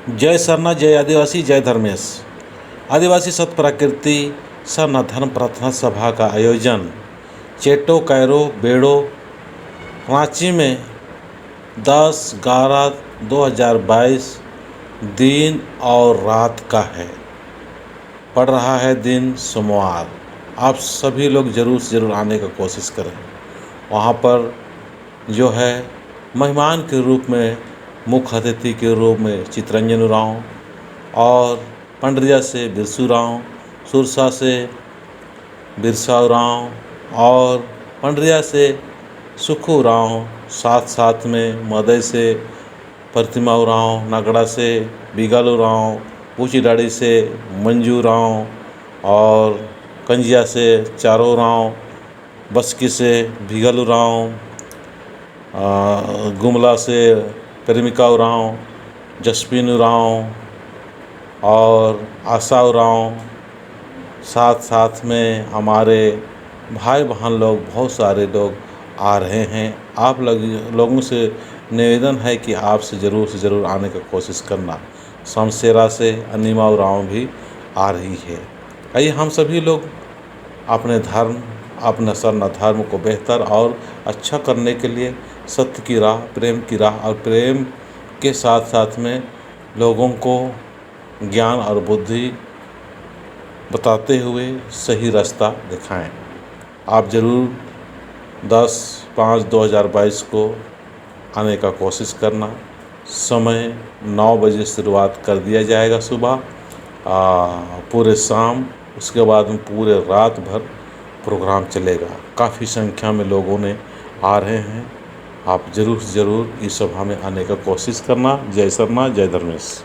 जय सरना, जय आदिवासी, जय धर्मेश। आदिवासी सत प्रकृति सरना धर्म प्रार्थना सभा का आयोजन चेटो कैरो बेड़ो रांची में 10/11/2022 दिन और रात का है। पड़ रहा है दिन सोमवार। आप सभी लोग ज़रूर से ज़रूर आने का कोशिश करें। वहाँ पर जो है मेहमान के रूप में, मुख्य अतिथि के रूप में चितरंजन उरांव और पंडरिया से बिरसू उरांव, सुरसा से बिरसा उरांव और पंडरिया से सुखू उरांव, साथ साथ में मदई से प्रतिमा उरांव, नागड़ा से बिगल उरांव, ऊँचीडाड़ी से मंजू उरांव और कंजिया से चारो उरांव, बस्की से बिगल उरांव, गुमला से प्रेमिका उरांव, जसपिन उरांव और आशा उरांव, साथ साथ में हमारे भाई बहन लोग, बहुत सारे लोग आ रहे हैं। आप लोगों से निवेदन है कि आप से ज़रूर आने का कोशिश करना। शमशेरा से अनिमा उरांव भी आ रही है। आइए हम सभी लोग अपने धर्म, अपना सरना धर्म को बेहतर और अच्छा करने के लिए सत्य की राह, प्रेम की राह और प्रेम के साथ साथ में लोगों को ज्ञान और बुद्धि बताते हुए सही रास्ता दिखाएं। आप ज़रूर 10/5/2022 को आने का कोशिश करना। समय 9 बजे शुरुआत कर दिया जाएगा सुबह, पूरे शाम, उसके बाद में पूरे रात भर प्रोग्राम चलेगा। काफ़ी संख्या में लोगों ने आ रहे हैं। आप ज़रूर इस सभा में आने का कोशिश करना। जय सरना, जय धर्मेश।